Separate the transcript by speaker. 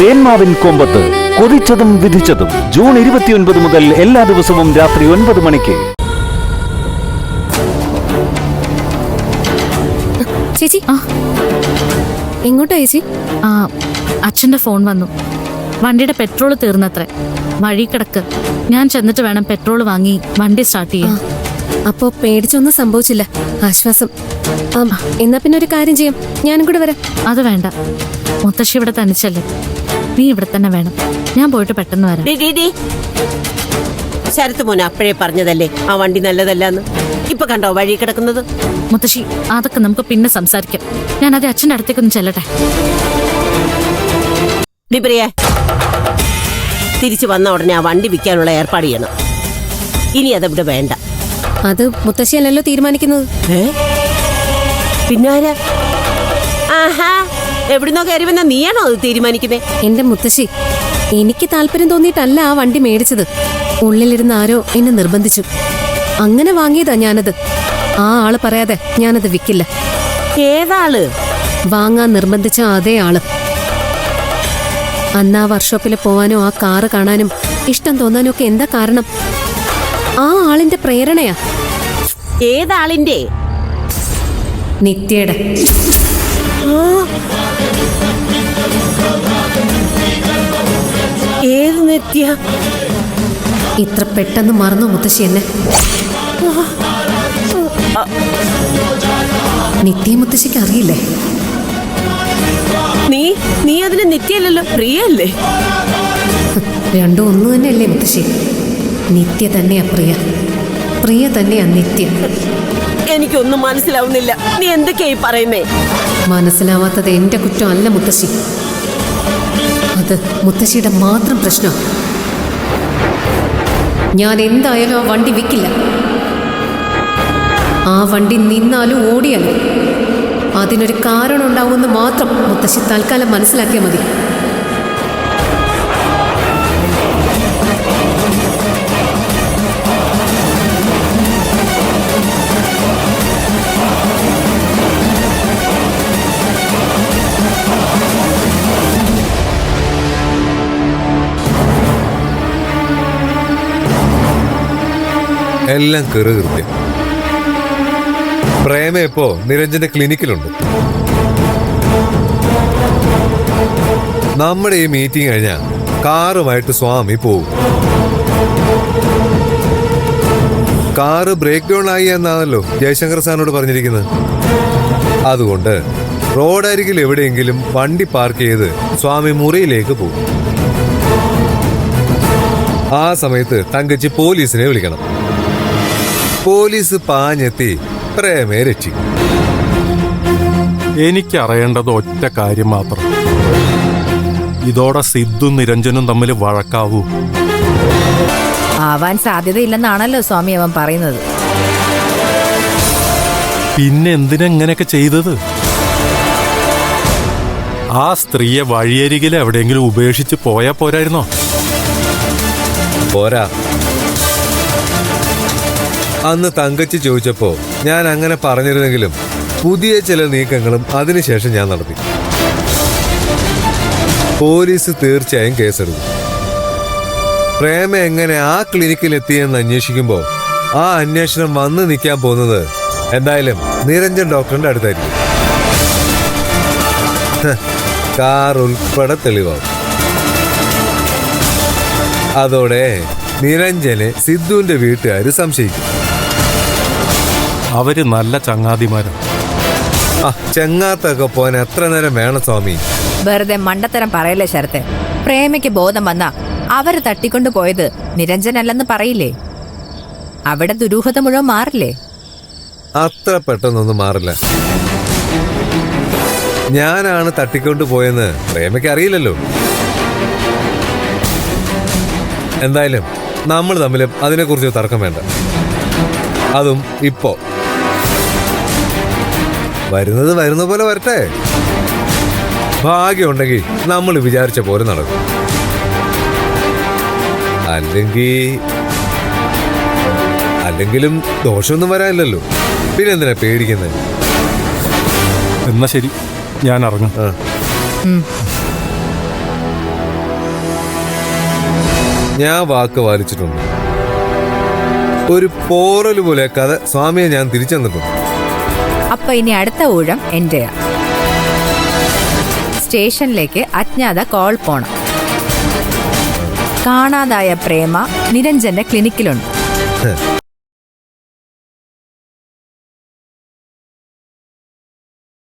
Speaker 1: തേന്മാവിൻ കൊമ്പത്ത് കൊതിച്ചതും വിധിച്ചതും June 29 മുതൽ എല്ലാ ദിവസവും രാത്രി 9 മണിക്ക്.
Speaker 2: ചേച്ചി എങ്ങോട്ടാ ചേച്ചി?
Speaker 3: അച്ഛന്റെ ഫോൺ വന്നു. വണ്ടിയുടെ പെട്രോൾ തീർന്നത്രേ. വഴി കിടക്ക്. ഞാൻ ചെന്നിട്ട് വേണം പെട്രോൾ വാങ്ങി വണ്ടി സ്റ്റാർട്ട് ചെയ്യാൻ.
Speaker 2: അപ്പോ പേടിച്ചൊന്നും സംഭവിച്ചില്ല. ആശ്വാസം. എന്നാ പിന്നെ ഒരു കാര്യം ചെയ്യാം, ഞാനും കൂടെ വരാം.
Speaker 3: അത് വേണ്ട, മുത്തശ്ശി ഇവിടെ തനിച്ചല്ലേ. നീ ഇവിടെ തന്നെ വേണം. ഞാൻ പോയിട്ട് പെട്ടെന്ന് വരാം.
Speaker 4: ശരത്ത് മോനെ അപ്പോഴേ പറഞ്ഞതല്ലേ ആ വണ്ടി നല്ലതല്ലാന്ന്. ഇപ്പൊ കണ്ടോ വഴി കിടക്കുന്നത്.
Speaker 3: മുത്തശ്ശി, അതൊക്കെ നമുക്ക് പിന്നെ സംസാരിക്കാം. ഞാൻ അത് അച്ഛൻ്റെ അടുത്തേക്കൊന്ന് ചെല്ലട്ടെ.
Speaker 4: ഡിബ്രിയെ, തിരിച്ചു വന്ന ഉടനെ ആ വണ്ടി വിൽക്കാനുള്ള ഏർപ്പാട് ചെയ്യണം. ഇനി അതവിടെ വേണ്ട.
Speaker 2: അത് മുത്തശ്ശിയല്ലല്ലോ തീരുമാനിക്കുന്നത്.
Speaker 4: പിന്നാരാ? ആഹാ, എവിടുന്നോ കയറി വന്ന നീയാണോ അത് തീരുമാനിക്കുന്നേ?
Speaker 2: എന്റെ മുത്തശ്ശി, എനിക്ക് താല്പര്യം തോന്നിയിട്ടല്ല ആ വണ്ടി മേടിച്ചത്. ഉള്ളിലിരുന്ന് ആരോ എന്നെ നിർബന്ധിച്ചു. അങ്ങനെ വാങ്ങിയതാ ഞാനത്. ആ ആള് പറയാതെ ഞാനത് വിൽക്കില്ല.
Speaker 4: ഏതാള്?
Speaker 2: വാങ്ങാൻ നിർബന്ധിച്ച അതേ ആള്. അന്ന് ആ വർക്ക്ഷോപ്പിൽ പോവാനോ ആ കാറ് കാണാനും ഇഷ്ടം തോന്നാനും ഒക്കെ എന്താ കാരണം? ആ ആളിന്റെ പ്രേരണയാ.
Speaker 4: ഏതാളിന്റെ?
Speaker 2: നിത്യയുടെ.
Speaker 4: ഏത് നിത്യ?
Speaker 2: ഇത്ര പെട്ടെന്ന് മറന്നു മുത്തശ്ശി എന്നെ? നിത്യ മുത്തശ്ശിക്ക് അറിയില്ലേ?
Speaker 4: നീ അതിന് നിത്യല്ലല്ലോ, പ്രിയല്ലേ?
Speaker 2: രണ്ടും ഒന്നു തന്നെയല്ലേ മുത്തശ്ശി? നിത്യ തന്നെയാ പ്രിയ, പ്രിയ തന്നെയാ നിത്യ.
Speaker 4: എനിക്കൊന്നും മനസ്സിലാവുന്നില്ല. നീ എന്തൊക്കെയായി പറയുന്നേ?
Speaker 2: മനസ്സിലാവാത്തത് എന്റെ കുറ്റമല്ല മുത്തശ്ശി. അത് മുത്തശ്ശിയുടെ മാത്രം പ്രശ്നം. ഞാൻ എന്തായാലും ആ വണ്ടി വിൽക്കില്ല. ആ വണ്ടി നിന്നാലും ഓടിയാലും അതിനൊരു കാരണം ഉണ്ടാവുമെന്ന് മാത്രം മുത്തശ്ശി തൽക്കാലം മനസ്സിലാക്കിയാൽ മതി.
Speaker 5: എല്ലാം കൃത്യം. പ്രേമ ഇപ്പോ നിരഞ്ജന്റെ ക്ലിനിക്കിലുണ്ട്. നമ്മുടെ ഈ മീറ്റിംഗ് കഴിഞ്ഞാൽ കാറുമായിട്ട് സ്വാമി പോവും. കാറ് ബ്രേക്ക് ഡൗൺ ആയി എന്നാണല്ലോ ജയശങ്കർ സാറിനോട് പറഞ്ഞിരിക്കുന്നത്. അതുകൊണ്ട് റോഡരികിൽ എവിടെയെങ്കിലും വണ്ടി പാർക്ക് ചെയ്ത് സ്വാമി മുറിയിലേക്ക് പോകും. ആ സമയത്ത് തങ്കച്ചി പോലീസിനെ വിളിക്കണം. പോലീസ് പാഞ്ഞെത്തി പ്രേമയെ രക്ഷിക്കും.
Speaker 6: എനിക്കറിയേണ്ടത് ഒറ്റ കാര്യം മാത്രം. ഇതോടെ സിദ്ധും നിരഞ്ജനും തമ്മിൽ വഴക്കാവൂ?
Speaker 7: ആവാൻ സാധ്യതയില്ലെന്നാണല്ലോ സ്വാമി അവൻ പറയുന്നത്.
Speaker 6: പിന്നെ എന്തിനെങ്ങനെയൊക്കെ ചെയ്തത്? ആ സ്ത്രീയെ വഴിയരികിൽ എവിടെയെങ്കിലും ഉപേക്ഷിച്ച് പോയാ പോരായിരുന്നോ?
Speaker 5: പോരാ. അന്ന് തങ്കച്ചി ചോദിച്ചപ്പോ ഞാൻ അങ്ങനെ പറഞ്ഞിരുന്നെങ്കിലും പുതിയ ചില നീക്കങ്ങളും അതിനുശേഷം ഞാൻ നടത്തി. പോലീസ് തീർച്ചയായും കേസെടുക്കും. പ്രേമ എങ്ങനെ ആ ക്ലിനിക്കിൽ എത്തിയെന്ന് അന്വേഷിക്കുമ്പോ ആ അന്വേഷണം വന്ന് നിൽക്കാൻ പോകുന്നത് എന്തായാലും നിരഞ്ജൻ ഡോക്ടറിന്റെ അടുത്തായിരിക്കും. കാർ ഉൾപ്പെടെ തെളിവാകും. അതോടെ നിരഞ്ജനെ സിദ്ധുവിന്റെ വീട്ടുകാര് സംശയിക്കും.
Speaker 6: അവര് നല്ല ചങ്ങാതിമാരാണ്.
Speaker 5: ചെങ്ങാത്തൊക്കെ പോകാൻ എത്ര നേരം വേണം സ്വാമി?
Speaker 7: വെറുതെ മണ്ടത്തരം പറയല്ലേ ശരത്തെ. പ്രേമയ്ക്ക് ബോധം വന്ന അവര് തട്ടിക്കൊണ്ടു പോയത് നിരഞ്ജനല്ലെന്ന് പറയില്ലേ? അവിടെ ദുരൂഹത മുഴുവൻ മാറില്ലേ?
Speaker 5: അത്ര പെട്ടെന്നൊന്നും മാറില്ല. ഞാനാണ് തട്ടിക്കൊണ്ട് പോയെന്ന് പ്രേമയ്ക്ക് അറിയില്ലല്ലോ. എന്തായാലും നമ്മൾ തമ്മിലും അതിനെക്കുറിച്ച് തർക്കം വേണ്ട. അതും ഇപ്പോ. വരുന്ന പോലെ വരട്ടെ. ഭാഗ്യമുണ്ടെങ്കിൽ നമ്മൾ വിചാരിച്ച പോലെ നടക്കും. അല്ലെങ്കിലും ദോഷമൊന്നും വരാനില്ലല്ലോ. പിന്നെന്തിനാ പേടിക്കുന്നത്?
Speaker 6: എന്നാ ശരി, ഞാൻ ഇറങ്ങും.
Speaker 5: ആ. ഞാൻ വാക്ക് പാലിച്ചിട്ടുണ്ട്. ഒരു പോറല് പോലെ കഥ സ്വാമിയെ ഞാൻ തിരിച്ചു തന്നിട്ടുണ്ട്.
Speaker 7: അപ്പൊ ഇനി അടുത്ത ഊഴം എന്റെയാ. സ്റ്റേഷനിലേക്ക് അജ്ഞാത കോൾ പോണം. കാണാതായ പ്രേമ നിരഞ്ജന്റെ ക്ലിനിക്കിലുണ്ട്.